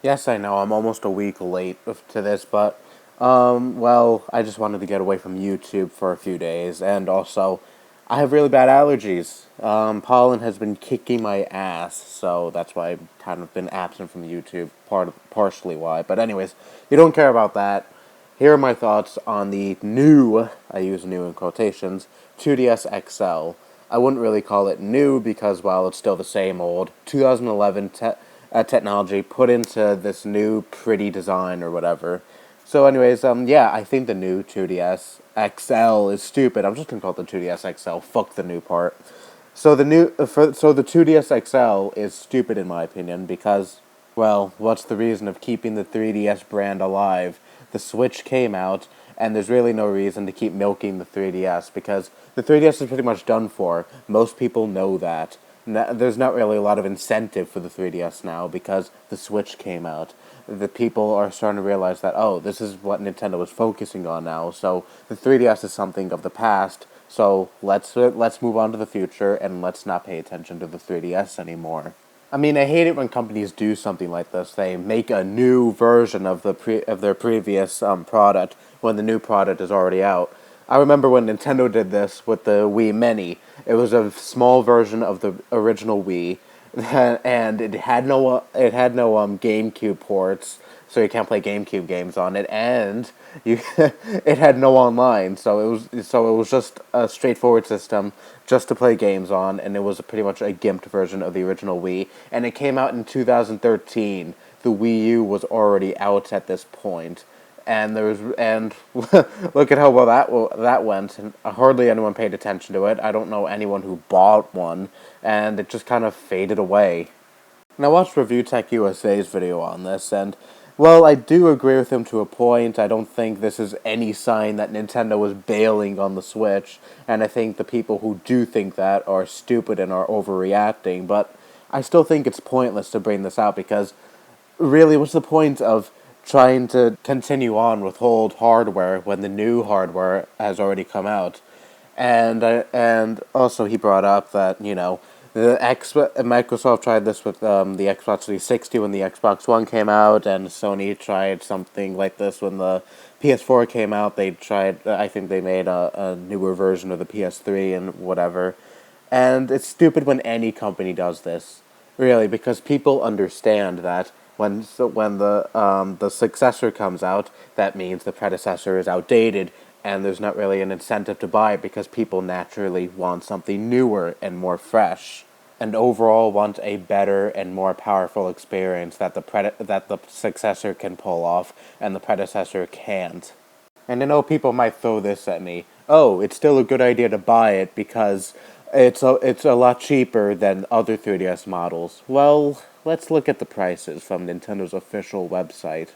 Yes, I know, I'm almost a week late to this, but, well, I just wanted to get away from YouTube for a few days, and also, I have really bad allergies. Pollen has been kicking my ass, so that's why I've kind of been absent from YouTube, partially why. But anyways, you don't care about that. Here are my thoughts on the new, I use new in quotations, 2DS XL. I wouldn't really call it new because, well, it's still the same old 2011 technology put into this new pretty design or whatever. So, anyways, yeah, I think the new 2DS XL is stupid. I'm just gonna call it the 2DS XL. Fuck the new part. So the 2DS XL is stupid in my opinion because, well, what's the reason of keeping the 3DS brand alive? The Switch came out, and there's really no reason to keep milking the 3DS because the 3DS is pretty much done for. Most people know that. There's not really a lot of incentive for the 3DS now because the Switch came out. The people are starting to realize that, oh, this is what Nintendo is focusing on now. So the 3DS is something of the past. So let's move on to the future and let's not pay attention to the 3DS anymore. I mean, I hate it when companies do something like this. They make a new version of of their previous product when the new product is already out. I remember when Nintendo did this with the Wii Mini. It was a small version of the original Wii, and it had no GameCube ports, so you can't play GameCube games on it, and you it had no online, so it was just a straightforward system just to play games on, and it was pretty much a gimped version of the original Wii, and it came out in 2013. The Wii U was already out at this point, and look at how well that went. And hardly anyone paid attention to it. I don't know anyone who bought one, and it just kind of faded away. And I watched Review Tech USA's video on this, and well, I do agree with him to a point. I don't think this is any sign that Nintendo was bailing on the Switch, and I think the people who do think that are stupid and are overreacting. But I still think it's pointless to bring this out because really, what's the point of trying to continue on with old hardware when the new hardware has already come out? And also he brought up that Microsoft tried this with the Xbox 360 when the Xbox One came out, and Sony tried something like this when the PS4 came out. They tried, I think they made a newer version of the PS3 and whatever. And it's stupid when any company does this, really, because people understand that when the successor comes out, that means the predecessor is outdated, and there's not really an incentive to buy it because people naturally want something newer and more fresh, and overall want a better and more powerful experience that that the successor can pull off and the predecessor can't. And I know people might throw this at me. Oh, it's still a good idea to buy it because it's a lot cheaper than other 3DS models. Well, let's look at the prices from Nintendo's official website.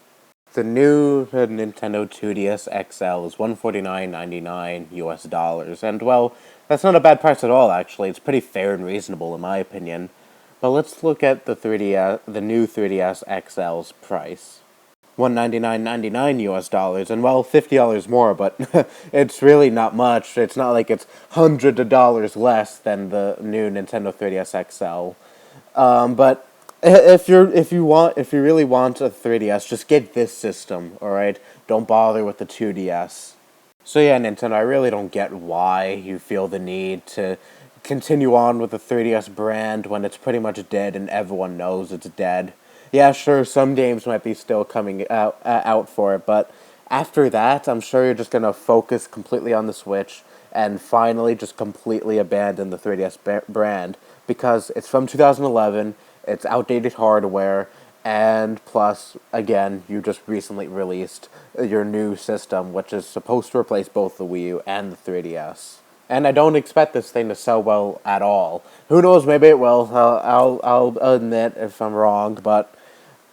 The new Nintendo 2DS XL is $149.99 US dollars, and well, that's not a bad price at all. Actually, it's pretty fair and reasonable in my opinion. But let's look at the new 3DS XL's price. $199.99 US dollars, and well, $50 more, but it's really not much. It's not like it's hundreds of dollars less than the new Nintendo 3DS XL. But if you really want a 3DS, just get this system, all right? Don't bother with the 2DS. So yeah, Nintendo, I really don't get why you feel the need to continue on with the 3DS brand when it's pretty much dead and everyone knows it's dead. Yeah, sure, some games might be still coming out for it, but after that, I'm sure you're just gonna focus completely on the Switch and finally just completely abandon the 3DS brand because it's from 2011, it's outdated hardware, and plus, again, you just recently released your new system, which is supposed to replace both the Wii U and the 3DS. And I don't expect this thing to sell well at all. Who knows? Maybe it will. I'll admit if I'm wrong, but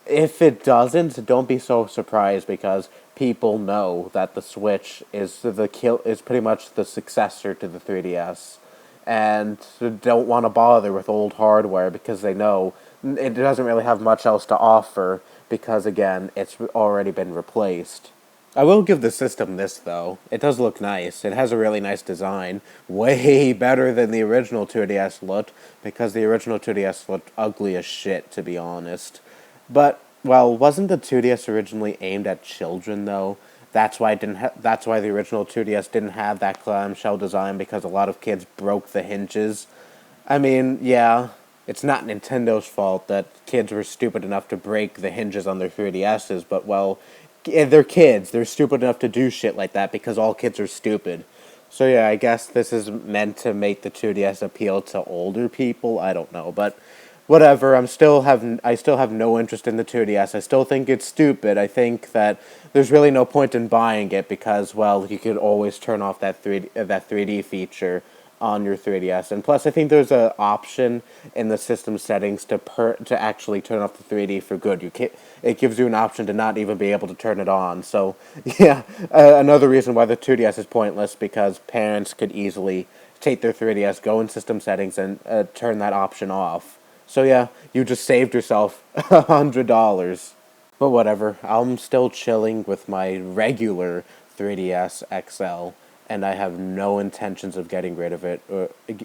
if it doesn't, don't be so surprised because people know that the Switch is pretty much the successor to the 3DS, and don't want to bother with old hardware because they know it doesn't really have much else to offer because again, it's already been replaced. I will give the system this though. It does look nice. It has a really nice design. Way better than the original 2DS looked because the original 2DS looked ugly as shit to be honest. But Well, wasn't the 2DS originally aimed at children though? That's why it didn't. That's why the original 2DS didn't have that clamshell design because a lot of kids broke the hinges. I mean, yeah, it's not Nintendo's fault that kids were stupid enough to break the hinges on their 3DSs, but well, they're kids. They're stupid enough to do shit like that because all kids are stupid. So yeah, I guess this is meant to make the 2DS appeal to older people. I don't know, but whatever. I still have no interest in the 2DS. I still think it's stupid. I think that there's really no point in buying it because well, you could always turn off that 3D feature on your 3DS. And plus, I think there's an option in the system settings to actually turn off the 3D for good. It gives you an option to not even be able to turn it on. So yeah, another reason why the 2DS is pointless because parents could easily take their 3DS, go in system settings, and turn that option off. So yeah, you just saved yourself $100. But whatever, I'm still chilling with my regular 3DS XL, and I have no intentions of getting rid of it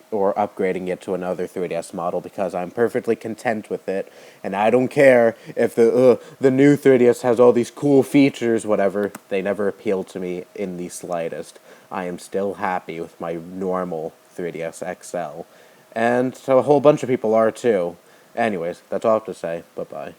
or upgrading it to another 3DS model because I'm perfectly content with it, and I don't care if the new 3DS has all these cool features, whatever. They never appeal to me in the slightest. I am still happy with my normal 3DS XL, and so a whole bunch of people are too. Anyways, that's all I have to say. Bye bye.